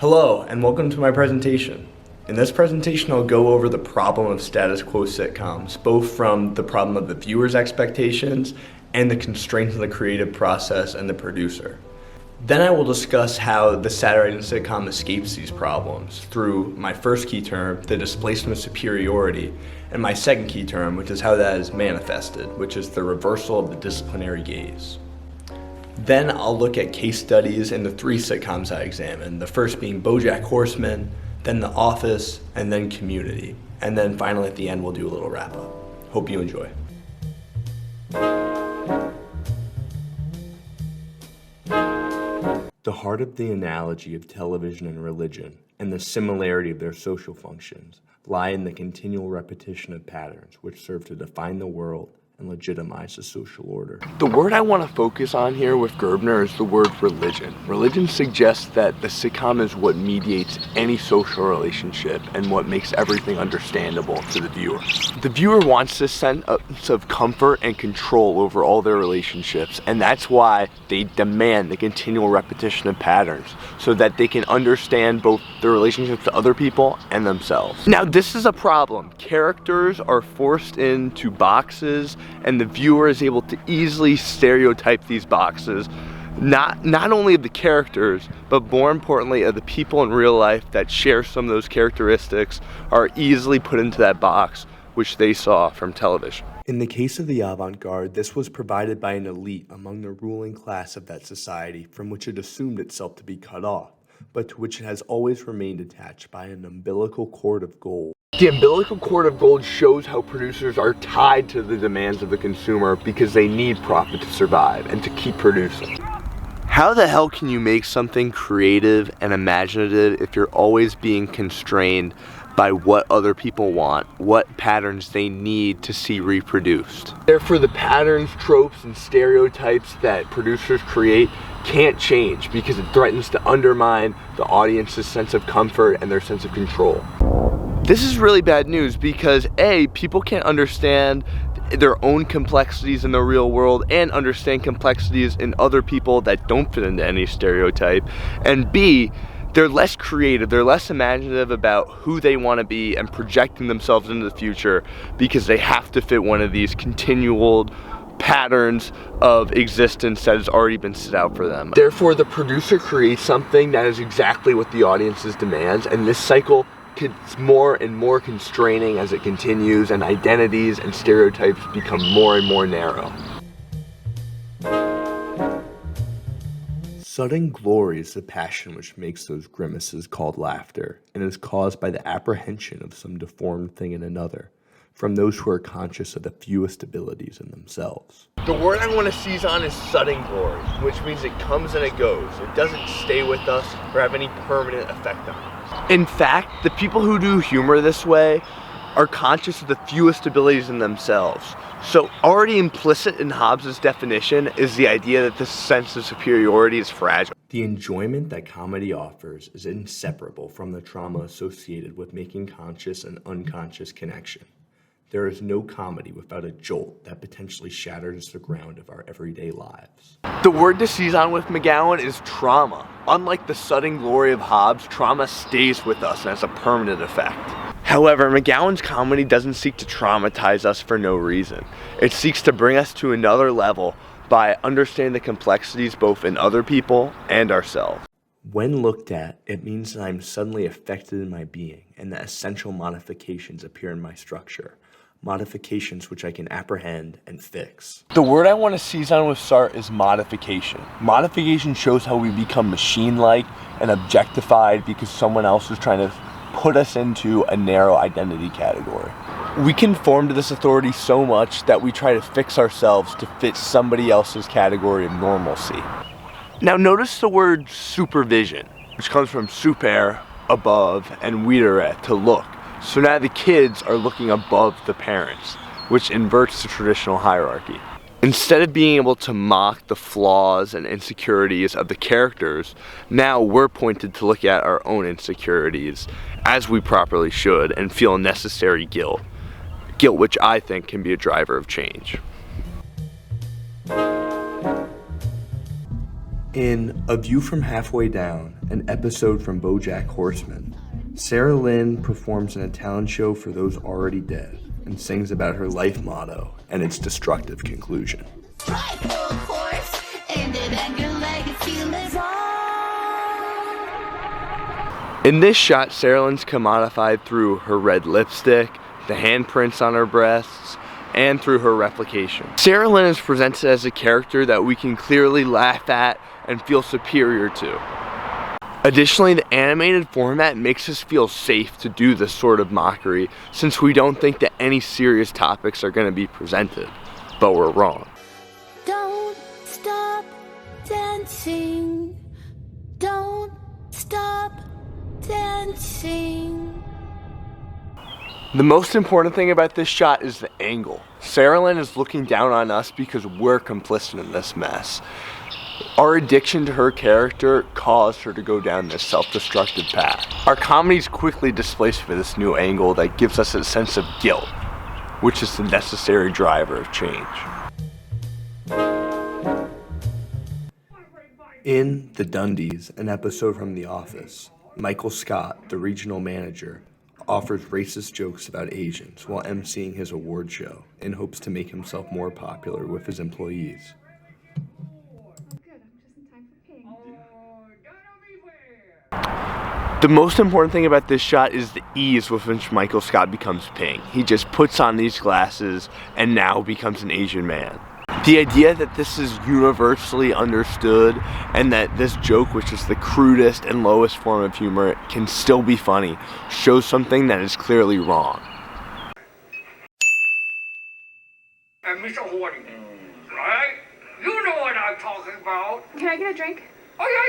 Hello, and welcome to my presentation. In this presentation, I'll go over the problem of status quo sitcoms, both from the problem of the viewer's expectations and the constraints of the creative process and the producer. Then I will discuss how the Saturday Night sitcom escapes these problems through my first key term, the displacement of superiority, and my second key term, which is how that is manifested, which is the reversal of the disciplinary gaze. Then I'll look at case studies in the three sitcoms I examined, the first being BoJack Horseman, then The Office, and then Community. And then finally at the end we'll do a little wrap up. Hope you enjoy. The heart of the analogy of television and religion, and the similarity of their social functions, lie in the continual repetition of patterns which serve to define the world and legitimize the social order. The word I want to focus on here with Gerbner is the word religion. Religion suggests that the sitcom is what mediates any social relationship and what makes everything understandable to the viewer. The viewer wants this sense of comfort and control over all their relationships, and that's why they demand the continual repetition of patterns so that they can understand both their relationships to other people and themselves. Now, this is a problem. Characters are forced into boxes and the viewer is able to easily stereotype these boxes, not only of the characters, but more importantly of the people in real life that share some of those characteristics are easily put into that box which they saw from television. In the case of the avant-garde, this was provided by an elite among the ruling class of that society from which it assumed itself to be cut off, but to which it has always remained attached by an umbilical cord of gold. The umbilical cord of gold shows how producers are tied to the demands of the consumer because they need profit to survive and to keep producing. How the hell can you make something creative and imaginative if you're always being constrained by what other people want, what patterns they need to see reproduced? Therefore, the patterns, tropes, and stereotypes that producers create can't change because it threatens to undermine the audience's sense of comfort and their sense of control. This is really bad news because A, people can't understand their own complexities in the real world and understand complexities in other people that don't fit into any stereotype, and B, they're less creative, they're less imaginative about who they want to be and projecting themselves into the future because they have to fit one of these continual patterns of existence that has already been set out for them. Therefore, the producer creates something that is exactly what the audience's demands, and this cycle gets more and more constraining as it continues, and identities and stereotypes become more and more narrow. Sudden glory is the passion which makes those grimaces called laughter, and is caused by the apprehension of some deformed thing in another, from those who are conscious of the fewest abilities in themselves. The word I want to seize on is sudden glory, which means it comes and it goes. It doesn't stay with us or have any permanent effect on us. In fact, the people who do humor this way are conscious of the fewest abilities in themselves. So already implicit in Hobbes' definition is the idea that this sense of superiority is fragile. The enjoyment that comedy offers is inseparable from the trauma associated with making conscious and unconscious connection. There is no comedy without a jolt that potentially shatters the ground of our everyday lives. The word to seize on with McGowan is trauma. Unlike the sudden glory of Hobbes, trauma stays with us and has a permanent effect. However, McGowan's comedy doesn't seek to traumatize us for no reason. It seeks to bring us to another level by understanding the complexities both in other people and ourselves. When looked at, it means that I'm suddenly affected in my being and that essential modifications appear in my structure. Modifications which I can apprehend and fix. The word I want to seize on with Sartre is modification. Modification shows how we become machine-like and objectified because someone else is trying to put us into a narrow identity category. We conform to this authority so much that we try to fix ourselves to fit somebody else's category of normalcy. Now notice the word supervision, which comes from super, above, and videre, to look. So now the kids are looking above the parents, which inverts the traditional hierarchy. Instead of being able to mock the flaws and insecurities of the characters, now we're pointed to look at our own insecurities, as we properly should, and feel necessary guilt. Guilt which I think can be a driver of change. In A View from Halfway Down, an episode from BoJack Horseman, Sarah Lynn performs in a talent show for those already dead and sings about her life motto and its destructive conclusion. In this shot, Sarah Lynn's commodified through her red lipstick, the handprints on her breasts, and through her replication. Sarah Lynn is presented as a character that we can clearly laugh at and feel superior to. Additionally, the animated format makes us feel safe to do this sort of mockery since we don't think that any serious topics are going to be presented, but we're wrong. Don't stop dancing. Don't stop dancing. The most important thing about this shot is the angle. Sarah Lynn is looking down on us because we're complicit in this mess. Our addiction to her character caused her to go down this self-destructive path. Our comedy is quickly displaced by this new angle that gives us a sense of guilt, which is the necessary driver of change. In The Dundies, an episode from The Office, Michael Scott, the regional manager, offers racist jokes about Asians while emceeing his award show in hopes to make himself more popular with his employees. The most important thing about this shot is the ease with which Michael Scott becomes Ping. He just puts on these glasses and now becomes an Asian man. The idea that this is universally understood and that this joke, which is the crudest and lowest form of humor, can still be funny, shows something that is clearly wrong. And Mr. Horton, right? You know what I'm talking about. Can I get a drink? Oh, yeah.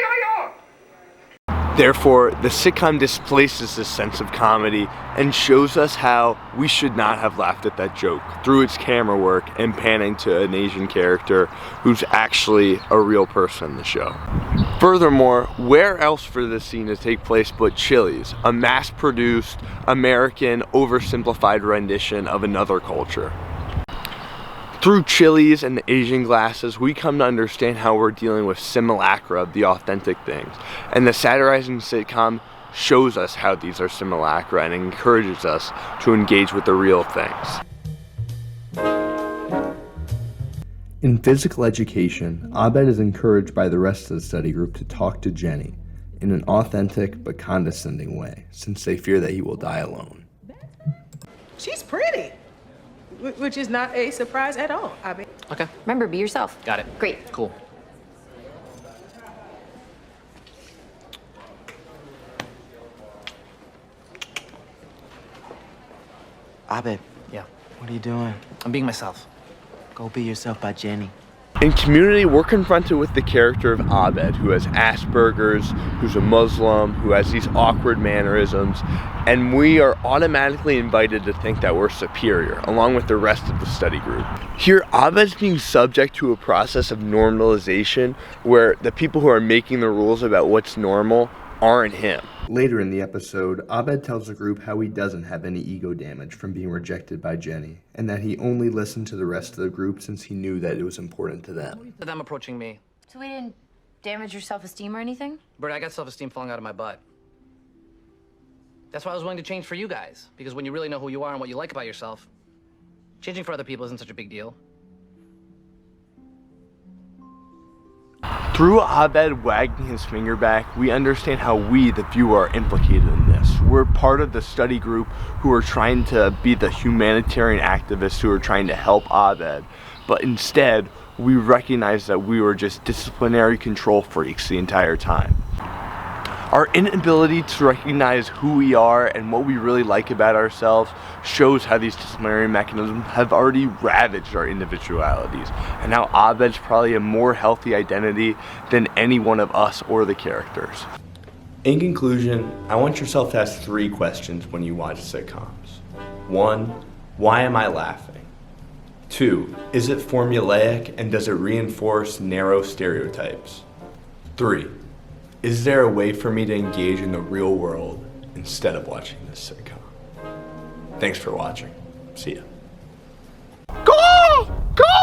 Therefore, the sitcom displaces this sense of comedy and shows us how we should not have laughed at that joke through its camera work and panning to an Asian character who's actually a real person in the show. Furthermore, where else for this scene to take place but Chili's, a mass-produced, American, oversimplified rendition of another culture? Through Chili's and the Asian glasses, we come to understand how we're dealing with simulacra of the authentic things. And the satirizing sitcom shows us how these are simulacra and encourages us to engage with the real things. In physical education, Abed is encouraged by the rest of the study group to talk to Jenny in an authentic but condescending way, since they fear that he will die alone. She's pretty. Which is not a surprise at all. I mean, Okay. Remember, be yourself. Got it. Great. Cool. Abed, Yeah. what are you doing? I'm being myself. Go be yourself by Jenny. In Community, we're confronted with the character of Abed, who has Asperger's, who's a Muslim, who has these awkward mannerisms, and we are automatically invited to think that we're superior, along with the rest of the study group. Here, Abed's being subject to a process of normalization where the people who are making the rules about what's normal aren't him. Later in the episode, Abed tells the group how he doesn't have any ego damage from being rejected by Jenny, and that he only listened to the rest of the group since he knew that it was important to them. Them approaching me. So we didn't damage your self-esteem or anything? Bert, I got self-esteem falling out of my butt. That's why I was willing to change for you guys. Because when you really know who you are and what you like about yourself, changing for other people isn't such a big deal. Through Abed wagging his finger back, we understand how we, the viewer, are implicated in this. We're part of the study group who are trying to be the humanitarian activists who are trying to help Abed, but instead, we recognize that we were just disciplinary control freaks the entire time. Our inability to recognize who we are and what we really like about ourselves shows how these disciplinary mechanisms have already ravaged our individualities, and how Abed's probably a more healthy identity than any one of us or the characters. In conclusion, I want yourself to ask 3 questions when you watch sitcoms. 1, why am I laughing? 2, is it formulaic and does it reinforce narrow stereotypes? 3, is there a way for me to engage in the real world instead of watching this sitcom? Thanks for watching. See ya. Go! Go!